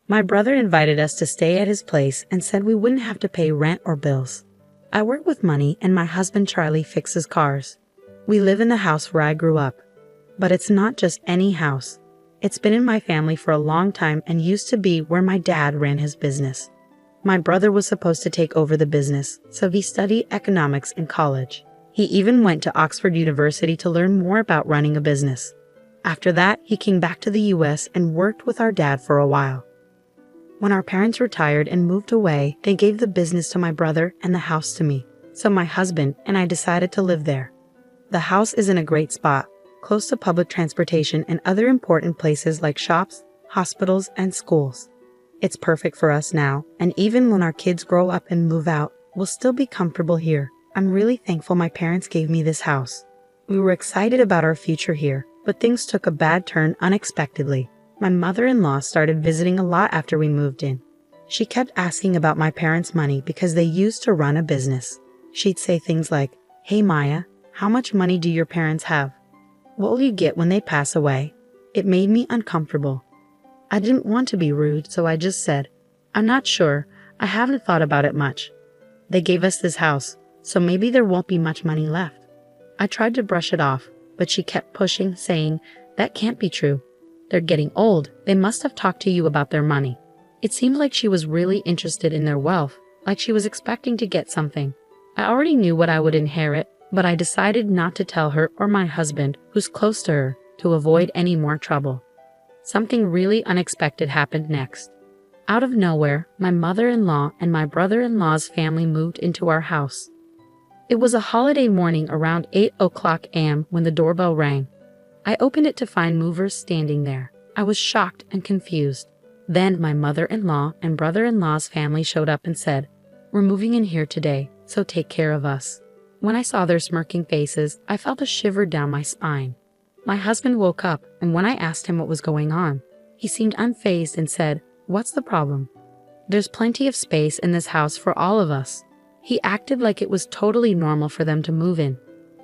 My brother invited us to stay at his place and said we wouldn't have to pay rent or bills. I work with money and my husband Charlie fixes cars. We live in the house where I grew up. But it's not just any house. It's been in my family for a long time and used to be where my dad ran his business. My brother was supposed to take over the business, so he studied economics in college. He even went to Oxford University to learn more about running a business. After that, he came back to the US and worked with our dad for a while. When our parents retired and moved away, they gave the business to my brother and the house to me, so my husband and I decided to live there. The house is in a great spot, close to public transportation and other important places like shops, hospitals, and schools. It's perfect for us now, and even when our kids grow up and move out, we'll still be comfortable here. I'm really thankful my parents gave me this house. We were excited about our future here, but things took a bad turn unexpectedly. My mother-in-law started visiting a lot after we moved in. She kept asking about my parents' money because they used to run a business. She'd say things like, "Hey Maya, how much money do your parents have? What will you get when they pass away?" It made me uncomfortable. I didn't want to be rude, so I just said, "I'm not sure. I haven't thought about it much. They gave us this house, so maybe there won't be much money left." I tried to brush it off, but she kept pushing, saying, "That can't be true. They're getting old. They must have talked to you about their money." It seemed like she was really interested in their wealth, like she was expecting to get something. I already knew what I would inherit, but I decided not to tell her or my husband, who's close to her, to avoid any more trouble. Something really unexpected happened next. Out of nowhere, my mother-in-law and my brother-in-law's family moved into our house. It was a holiday morning around 8:00 a.m. when the doorbell rang. I opened it to find movers standing there. I was shocked and confused. Then my mother-in-law and brother-in-law's family showed up and said, "We're moving in here today, so take care of us." When I saw their smirking faces, I felt a shiver down my spine. My husband woke up, and when I asked him what was going on, he seemed unfazed and said, "What's the problem? There's plenty of space in this house for all of us." He acted like it was totally normal for them to move in.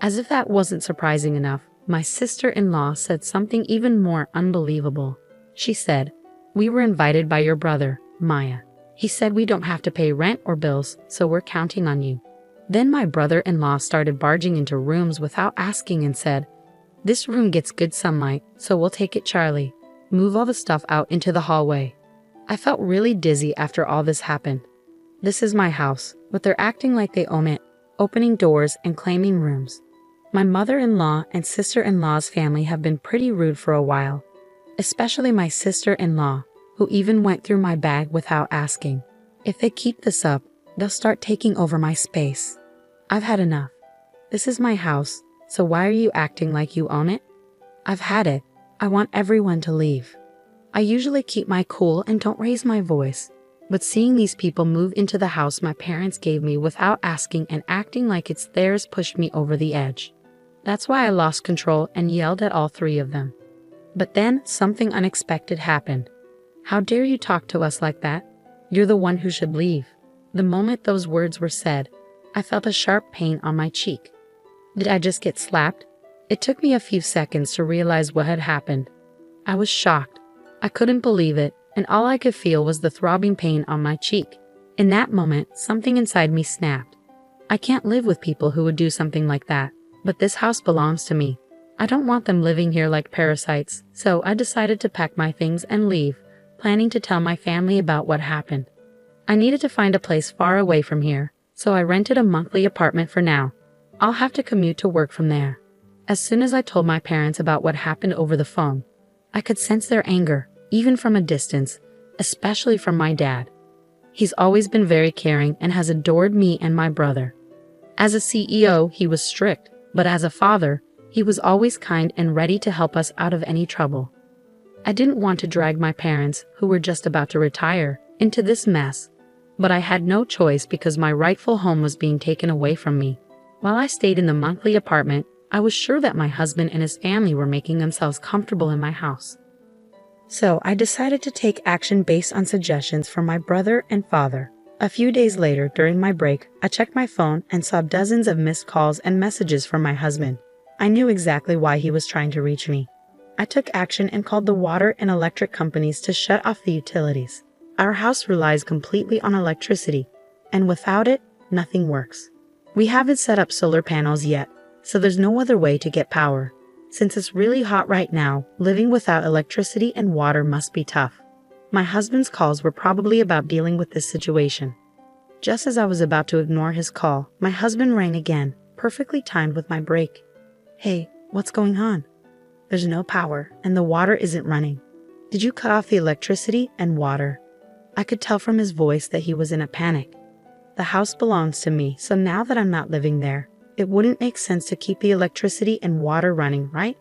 As if that wasn't surprising enough, my sister-in-law said something even more unbelievable. She said, "We were invited by your brother, Maya. He said we don't have to pay rent or bills, so we're counting on you." Then my brother-in-law started barging into rooms without asking and said, "This room gets good sunlight, so we'll take it, Charlie. Move all the stuff out into the hallway." I felt really dizzy after all this happened. This is my house, but they're acting like they own it, opening doors and claiming rooms. My mother-in-law and sister-in-law's family have been pretty rude for a while, especially my sister-in-law, who even went through my bag without asking. If they keep this up, they'll start taking over my space. I've had enough. This is my house, so why are you acting like you own it? I've had it. I want everyone to leave. I usually keep my cool and don't raise my voice, but seeing these people move into the house my parents gave me without asking and acting like it's theirs pushed me over the edge. That's why I lost control and yelled at all three of them. But then something unexpected happened. "How dare you talk to us like that? You're the one who should leave." The moment those words were said, I felt a sharp pain on my cheek. Did I just get slapped? It took me a few seconds to realize what had happened. I was shocked. I couldn't believe it, and all I could feel was the throbbing pain on my cheek. In that moment, something inside me snapped. I can't live with people who would do something like that, but this house belongs to me. I don't want them living here like parasites, so I decided to pack my things and leave, planning to tell my family about what happened. I needed to find a place far away from here, so I rented a monthly apartment for now. I'll have to commute to work from there. As soon as I told my parents about what happened over the phone, I could sense their anger, even from a distance, especially from my dad. He's always been very caring and has adored me and my brother. As a CEO, he was strict, but as a father, he was always kind and ready to help us out of any trouble. I didn't want to drag my parents, who were just about to retire, into this mess, but I had no choice because my rightful home was being taken away from me. While I stayed in the monthly apartment, I was sure that my husband and his family were making themselves comfortable in my house. So I decided to take action based on suggestions from my brother and father. A few days later, during my break, I checked my phone and saw dozens of missed calls and messages from my husband. I knew exactly why he was trying to reach me. I took action and called the water and electric companies to shut off the utilities. Our house relies completely on electricity, and without it, nothing works. We haven't set up solar panels yet, so there's no other way to get power. Since it's really hot right now, living without electricity and water must be tough. My husband's calls were probably about dealing with this situation. Just as I was about to ignore his call, my husband rang again, perfectly timed with my break. "Hey, what's going on?" "There's no power, and the water isn't running." "Did you cut off the electricity and water?" I could tell from his voice that he was in a panic. The house belongs to me, so now that I'm not living there, it wouldn't make sense to keep the electricity and water running, right?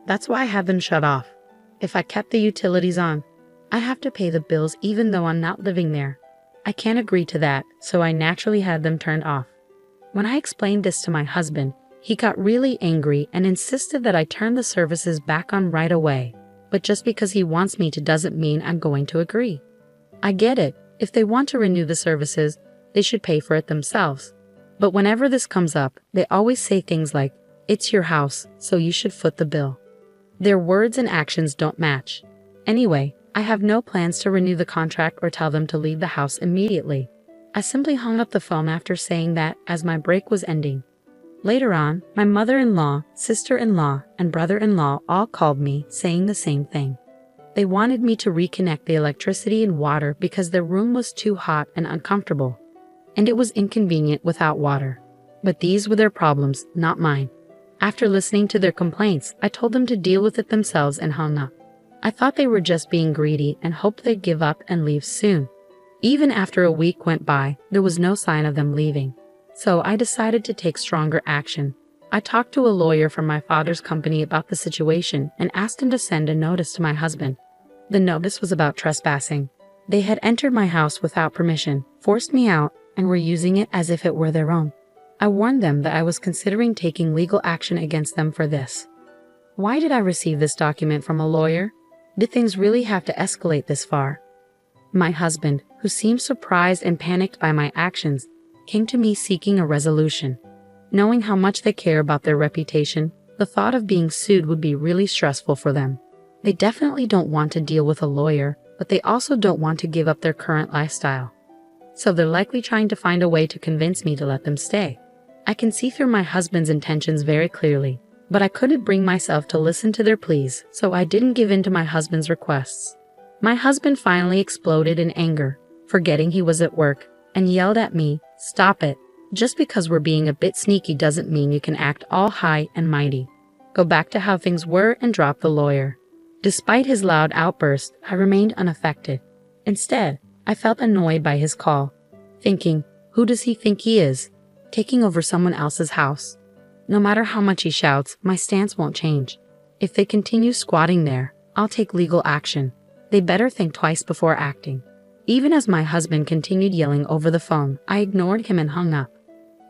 That's why I have them shut off. If I kept the utilities on, I'd have to pay the bills even though I'm not living there. I can't agree to that, so I naturally had them turned off. When I explained this to my husband, he got really angry and insisted that I turn the services back on right away. But just because he wants me to doesn't mean I'm going to agree. I get it. If they want to renew the services, they should pay for it themselves. But whenever this comes up, they always say things like, "It's your house, so you should foot the bill." Their words and actions don't match. Anyway, I have no plans to renew the contract or tell them to leave the house immediately. I simply hung up the phone after saying that as my break was ending. Later on, my mother-in-law, sister-in-law, and brother-in-law all called me saying the same thing. They wanted me to reconnect the electricity and water because their room was too hot and uncomfortable, and it was inconvenient without water. But these were their problems, not mine. After listening to their complaints, I told them to deal with it themselves and hung up. I thought they were just being greedy and hoped they'd give up and leave soon. Even after a week went by, there was no sign of them leaving. So I decided to take stronger action. I talked to a lawyer from my father's company about the situation and asked him to send a notice to my husband. The notice was about trespassing. They had entered my house without permission, forced me out, and were using it as if it were their own. I warned them that I was considering taking legal action against them for this. Why did I receive this document from a lawyer? Did things really have to escalate this far? My husband, who seemed surprised and panicked by my actions, came to me seeking a resolution. Knowing how much they care about their reputation, the thought of being sued would be really stressful for them. They definitely don't want to deal with a lawyer, but they also don't want to give up their current lifestyle. So they're likely trying to find a way to convince me to let them stay. I can see through my husband's intentions very clearly, but I couldn't bring myself to listen to their pleas, so I didn't give in to my husband's requests. My husband finally exploded in anger, forgetting he was at work, and yelled at me, "Stop it. Just because we're being a bit sneaky doesn't mean you can act all high and mighty. Go back to how things were and drop the lawyer." Despite his loud outburst, I remained unaffected. Instead, I felt annoyed by his call, thinking, who does he think he is, taking over someone else's house? No matter how much he shouts, my stance won't change. If they continue squatting there, I'll take legal action. They better think twice before acting. Even as my husband continued yelling over the phone, I ignored him and hung up.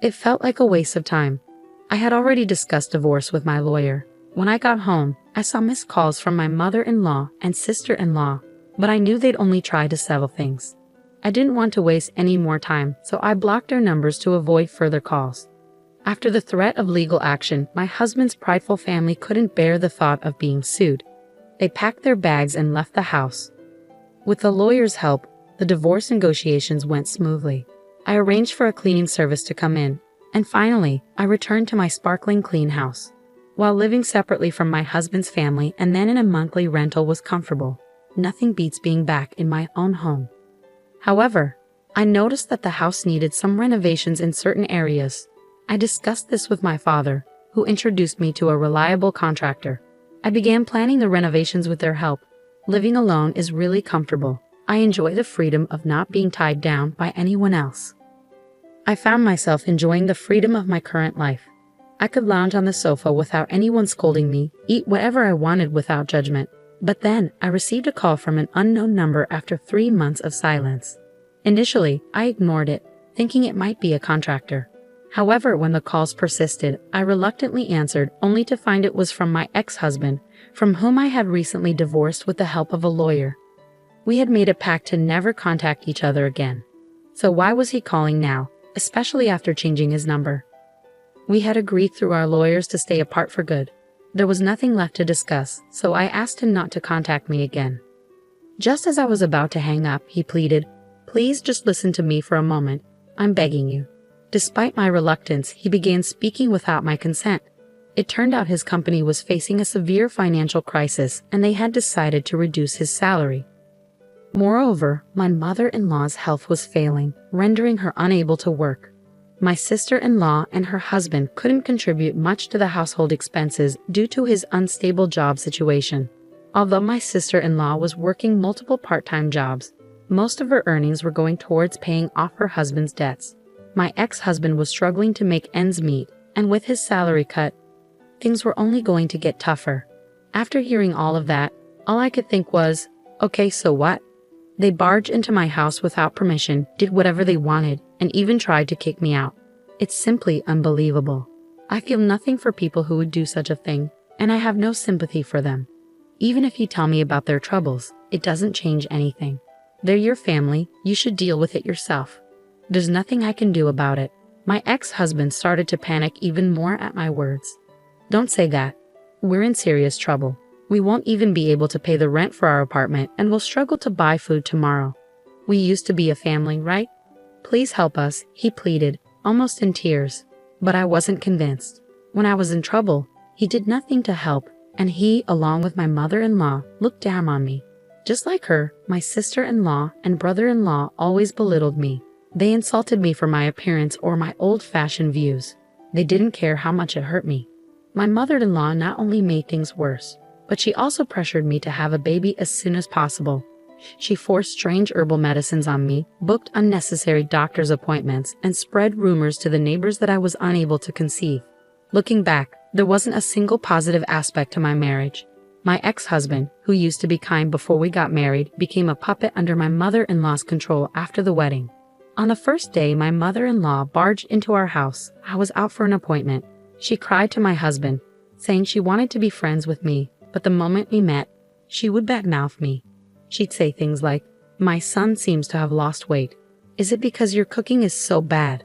It felt like a waste of time. I had already discussed divorce with my lawyer. When I got home, I saw missed calls from my mother-in-law and sister-in-law, but I knew they'd only try to settle things. I didn't want to waste any more time, so I blocked their numbers to avoid further calls. After the threat of legal action, my husband's prideful family couldn't bear the thought of being sued. They packed their bags and left the house. With the lawyer's help, the divorce negotiations went smoothly. I arranged for a cleaning service to come in, and finally, I returned to my sparkling clean house. While living separately from my husband's family and then in a monthly rental was comfortable, nothing beats being back in my own home. However, I noticed that the house needed some renovations in certain areas. I discussed this with my father, who introduced me to a reliable contractor. I began planning the renovations with their help. Living alone is really comfortable. I enjoy the freedom of not being tied down by anyone else. I found myself enjoying the freedom of my current life. I could lounge on the sofa without anyone scolding me, eat whatever I wanted without judgment. But then, I received a call from an unknown number after 3 months of silence. Initially, I ignored it, thinking it might be a contractor. However, when the calls persisted, I reluctantly answered, only to find it was from my ex-husband, from whom I had recently divorced with the help of a lawyer. We had made a pact to never contact each other again. So why was he calling now, especially after changing his number? We had agreed through our lawyers to stay apart for good. There was nothing left to discuss, so I asked him not to contact me again. Just as I was about to hang up, he pleaded, "Please just listen to me for a moment. I'm begging you." Despite my reluctance, he began speaking without my consent. It turned out his company was facing a severe financial crisis and they had decided to reduce his salary. Moreover, my mother-in-law's health was failing, rendering her unable to work. My sister-in-law and her husband couldn't contribute much to the household expenses due to his unstable job situation. Although my sister-in-law was working multiple part-time jobs, most of her earnings were going towards paying off her husband's debts. My ex-husband was struggling to make ends meet, and with his salary cut, things were only going to get tougher. After hearing all of that, all I could think was, okay, so what? They barged into my house without permission, did whatever they wanted, and even tried to kick me out. It's simply unbelievable. I feel nothing for people who would do such a thing, and I have no sympathy for them. Even if you tell me about their troubles, it doesn't change anything. They're your family, you should deal with it yourself. There's nothing I can do about it. My ex-husband started to panic even more at my words. Don't say that. We're in serious trouble. We won't even be able to pay the rent for our apartment and will struggle to buy food tomorrow. We used to be a family, right? Please help us, he pleaded, almost in tears. But I wasn't convinced. When I was in trouble, he did nothing to help, and he, along with my mother-in-law, looked down on me. Just like her, my sister-in-law and brother-in-law always belittled me. They insulted me for my appearance or my old-fashioned views. They didn't care how much it hurt me. My mother-in-law not only made things worse, but she also pressured me to have a baby as soon as possible. She forced strange herbal medicines on me, booked unnecessary doctor's appointments, and spread rumors to the neighbors that I was unable to conceive. Looking back, there wasn't a single positive aspect to my marriage. My ex-husband, who used to be kind before we got married, became a puppet under my mother-in-law's control after the wedding. On the first day my mother-in-law barged into our house, I was out for an appointment. She cried to my husband, saying she wanted to be friends with me, but the moment we met, she would badmouth me. She'd say things like, "My son seems to have lost weight. Is it because your cooking is so bad?"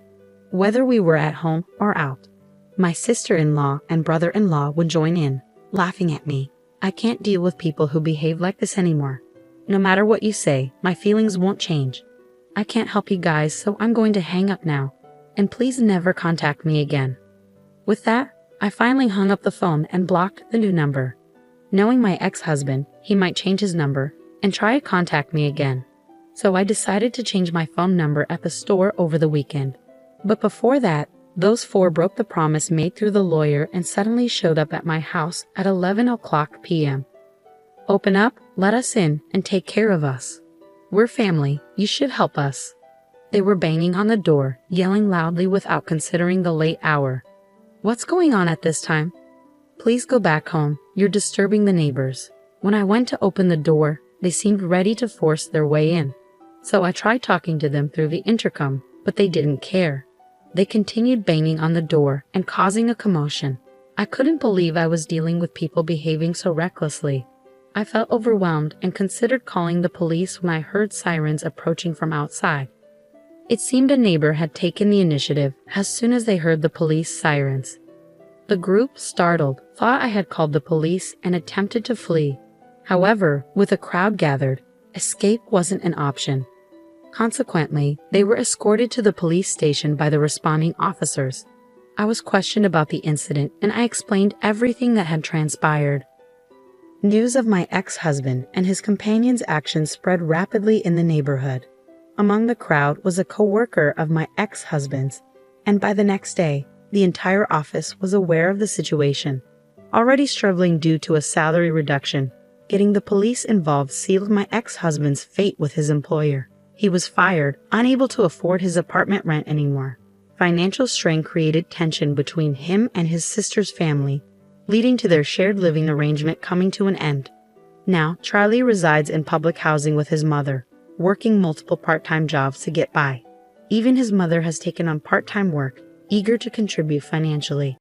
Whether we were at home or out, my sister-in-law and brother-in-law would join in, laughing at me. I can't deal with people who behave like this anymore. No matter what you say, my feelings won't change. I can't help you guys, so I'm going to hang up now. And please never contact me again. With that, I finally hung up the phone and blocked the new number. Knowing my ex-husband, he might change his number and try to contact me again. So I decided to change my phone number at the store over the weekend. But before that, those four broke the promise made through the lawyer and suddenly showed up at my house at 11 o'clock p.m. "Open up, let us in, and take care of us. We're family, you should help us." They were banging on the door, yelling loudly without considering the late hour. "What's going on at this time? Please go back home, you're disturbing the neighbors." When I went to open the door, they seemed ready to force their way in. So I tried talking to them through the intercom, but they didn't care. They continued banging on the door and causing a commotion. I couldn't believe I was dealing with people behaving so recklessly. I felt overwhelmed and considered calling the police when I heard sirens approaching from outside. It seemed a neighbor had taken the initiative as soon as they heard the police sirens. The group, startled, thought I had called the police and attempted to flee. However, with a crowd gathered, escape wasn't an option. Consequently, they were escorted to the police station by the responding officers. I was questioned about the incident and I explained everything that had transpired. News of my ex-husband and his companion's actions spread rapidly in the neighborhood. Among the crowd was a co-worker of my ex-husband's, and by the next day, the entire office was aware of the situation. Already struggling due to a salary reduction, getting the police involved sealed my ex-husband's fate with his employer. He was fired, unable to afford his apartment rent anymore. Financial strain created tension between him and his sister's family, leading to their shared living arrangement coming to an end. Now, Charlie resides in public housing with his mother, working multiple part-time jobs to get by. Even his mother has taken on part-time work, eager to contribute financially.